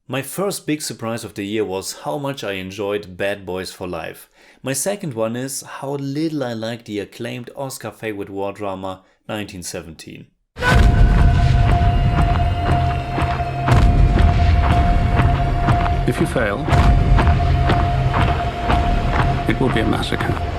My first big surprise of the year was how much I enjoyed Bad Boys for Life. My second one is how little I liked the acclaimed Oscar favorite war drama 1917. If you fail, it will be a massacre.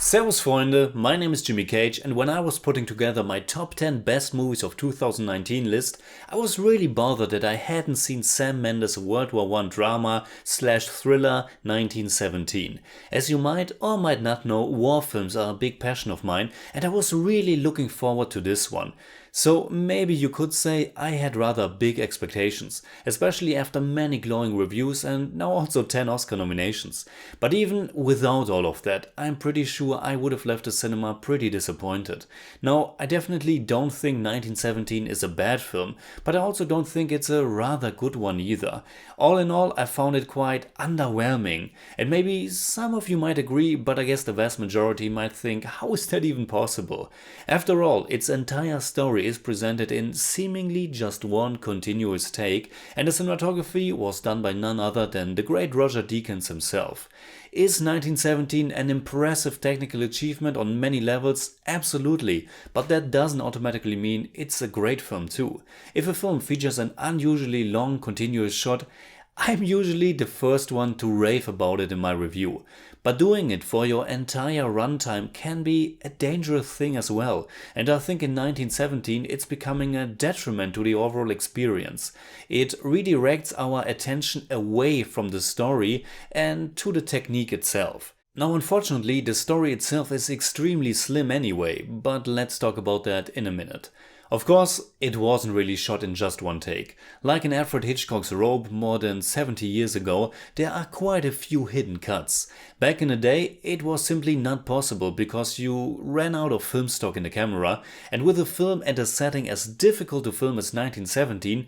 Servus Freunde, my name is Jimmy Cage, and when I was putting together my top 10 best movies of 2019 list, I was really bothered that I hadn't seen Sam Mendes' World War I drama / thriller 1917. As you might or might not know, war films are a big passion of mine, and I was really looking forward to this one. So maybe you could say I had rather big expectations, especially after many glowing reviews and now also 10 Oscar nominations. But even without all of that, I'm pretty sure I would have left the cinema pretty disappointed. Now, I definitely don't think 1917 is a bad film, but I also don't think it's a rather good one either. All in all, I found it quite underwhelming. And maybe some of you might agree, but I guess the vast majority might think, how is that even possible? After all, its entire story is presented in seemingly just one continuous take, and the cinematography was done by none other than the great Roger Deakins himself. Is 1917 an impressive technical achievement on many levels? Absolutely, but that doesn't automatically mean it's a great film too. If a film features an unusually long continuous shot, I'm usually the first one to rave about it in my review. But doing it for your entire runtime can be a dangerous thing as well, and I think in 1917 it's becoming a detriment to the overall experience. It redirects our attention away from the story and to the technique itself. Now, unfortunately, the story itself is extremely slim anyway, but let's talk about that in a minute. Of course, it wasn't really shot in just one take. Like in Alfred Hitchcock's Rope more than 70 years ago, there are quite a few hidden cuts. Back in the day, it was simply not possible because you ran out of film stock in the camera, and with a film and a setting as difficult to film as 1917,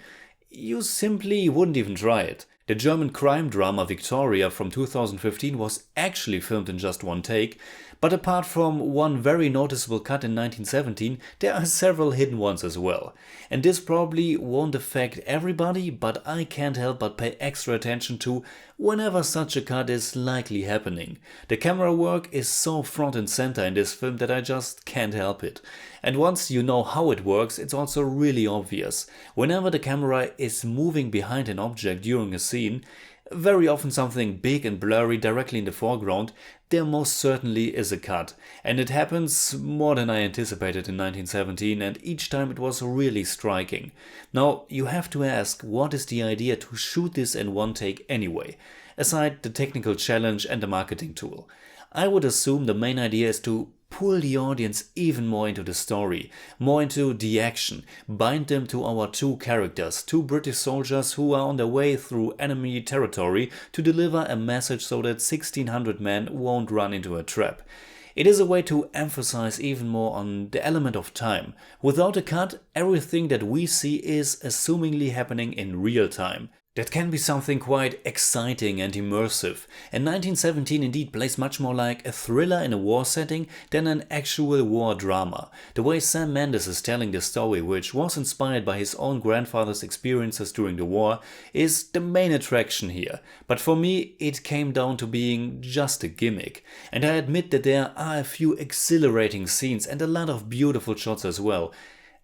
you simply wouldn't even try it. The German crime drama Victoria from 2015 was actually filmed in just one take, but apart from one very noticeable cut in 1917, there are several hidden ones as well. And this probably won't affect everybody, but I can't help but pay extra attention to whenever such a cut is likely happening. The camera work is so front and center in this film that I just can't help it. And once you know how it works, it's also really obvious. Whenever the camera is moving behind an object during a scene, very often something big and blurry directly in the foreground, there most certainly is a cut. And it happens more than I anticipated in 1917, and each time it was really striking. Now, you have to ask, what is the idea to shoot this in one take anyway? Aside the technical challenge and the marketing tool. I would assume the main idea is to pull the audience even more into the story, more into the action, bind them to our two characters, two British soldiers who are on their way through enemy territory to deliver a message so that 1600 men won't run into a trap. It is a way to emphasize even more on the element of time. Without a cut, everything that we see is assumingly happening in real time. That can be something quite exciting and immersive, and 1917 indeed plays much more like a thriller in a war setting than an actual war drama. The way Sam Mendes is telling the story, which was inspired by his own grandfather's experiences during the war, is the main attraction here. But for me, it came down to being just a gimmick. And I admit that there are a few exhilarating scenes and a lot of beautiful shots as well.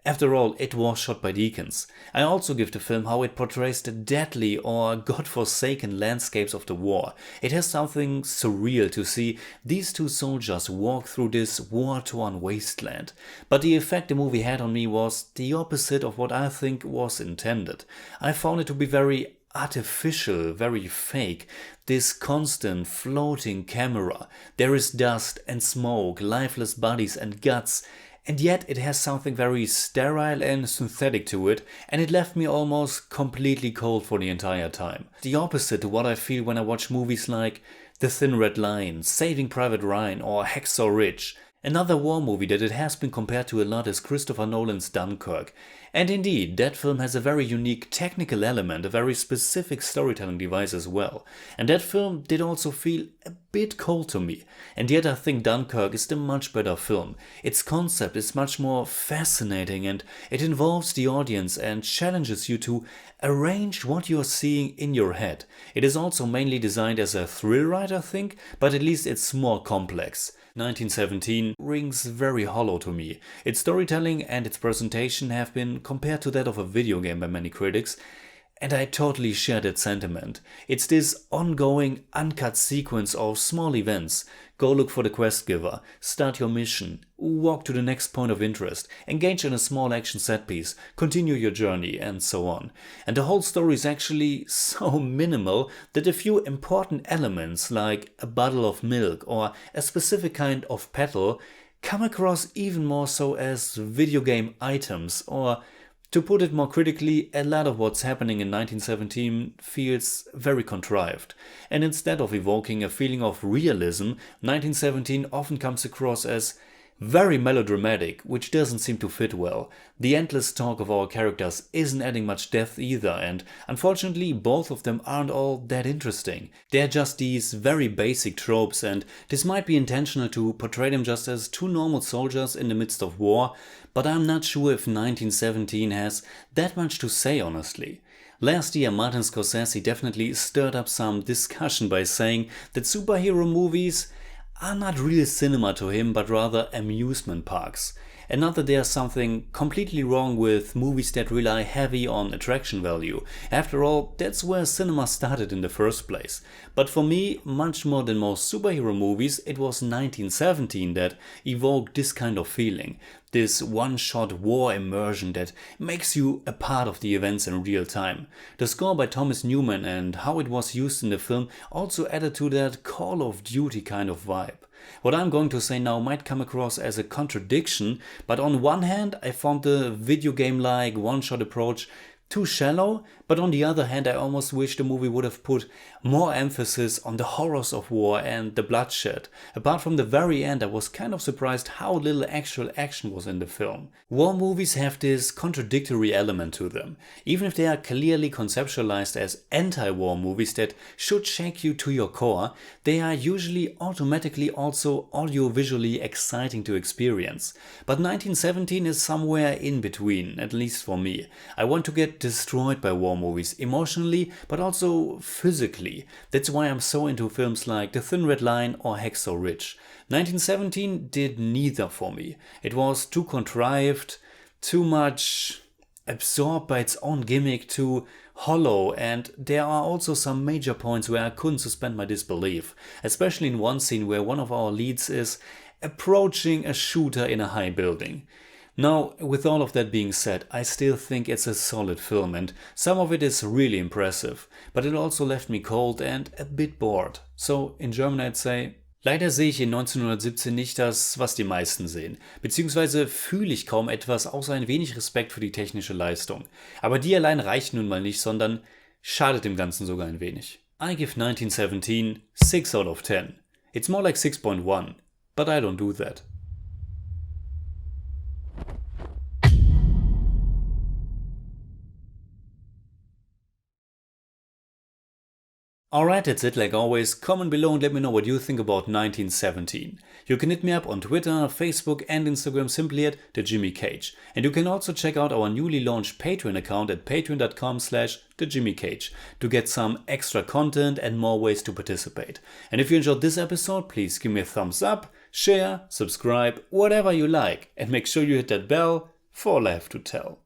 After all, it was shot by Deakins. I also give the film how it portrays the deadly or godforsaken landscapes of the war. It has something surreal to see these two soldiers walk through this war-torn wasteland. But the effect the movie had on me was the opposite of what I think was intended. I found it to be very artificial, very fake. This constant floating camera. There is dust and smoke, lifeless bodies and guts. And yet it has something very sterile and synthetic to it, and it left me almost completely cold for the entire time. The opposite to what I feel when I watch movies like The Thin Red Line, Saving Private Ryan or Hacksaw Ridge. Another war movie that it has been compared to a lot is Christopher Nolan's Dunkirk. And indeed, that film has a very unique technical element, a very specific storytelling device as well. And that film did also feel a bit cold to me. And yet I think Dunkirk is the much better film. Its concept is much more fascinating and it involves the audience and challenges you to arrange what you're seeing in your head. It is also mainly designed as a thrill ride, I think, but at least it's more complex. 1917 rings very hollow to me. Its storytelling and its presentation have been compared to that of a video game by many critics, and I totally share that sentiment. It's this ongoing, uncut sequence of small events. Go look for the quest giver, start your mission, walk to the next point of interest, engage in a small action set piece, continue your journey, and so on. And the whole story is actually so minimal that a few important elements like a bottle of milk or a specific kind of petal come across even more so as video game items, or to put it more critically, a lot of what's happening in 1917 feels very contrived. And instead of evoking a feeling of realism, 1917 often comes across as very melodramatic, which doesn't seem to fit well. The endless talk of our characters isn't adding much depth either, and unfortunately both of them aren't all that interesting. They're just these very basic tropes, and this might be intentional to portray them just as two normal soldiers in the midst of war, but I'm not sure if 1917 has that much to say, honestly. Last year, Martin Scorsese definitely stirred up some discussion by saying that superhero movies are not real cinema to him, but rather amusement parks. And not that there's something completely wrong with movies that rely heavy on attraction value. After all, that's where cinema started in the first place. But for me, much more than most superhero movies, it was 1917 that evoked this kind of feeling. This one-shot war immersion that makes you a part of the events in real time. The score by Thomas Newman and how it was used in the film also added to that Call of Duty kind of vibe. What I'm going to say now might come across as a contradiction, but on one hand I found the video game-like one-shot approach too shallow, but on the other hand I almost wish the movie would have put more emphasis on the horrors of war and the bloodshed. Apart from the very end, I was kind of surprised how little actual action was in the film. War movies have this contradictory element to them. Even if they are clearly conceptualized as anti-war movies that should shake you to your core, they are usually automatically also audio-visually exciting to experience. But 1917 is somewhere in between, at least for me. I want to get destroyed by war movies, emotionally but also physically. That's why I'm so into films like The Thin Red Line or Hacksaw Ridge. 1917 did neither for me. It was too contrived, too much absorbed by its own gimmick, too hollow, and there are also some major points where I couldn't suspend my disbelief, especially in one scene where one of our leads is approaching a shooter in a high building. Now, with all of that being said, I still think it's a solid film and some of it is really impressive, but it also left me cold and a bit bored. So in German I'd say, leider sehe ich in 1917 nicht das, was die meisten sehen, beziehungsweise fühle ich kaum etwas außer ein wenig Respekt für die technische Leistung. Aber die allein reicht nun mal nicht, sondern schadet dem Ganzen sogar ein wenig. I give 1917 6 out of 10. It's more like 6.1, but I don't do that. Alright, that's it like always. Comment below and let me know what you think about 1917. You can hit me up on Twitter, Facebook and Instagram simply at TheJimmyCage. And you can also check out our newly launched Patreon account at patreon.com/TheJimmyCage to get some extra content and more ways to participate. And if you enjoyed this episode, please give me a thumbs up, share, subscribe, whatever you like. And make sure you hit that bell for all I have to tell.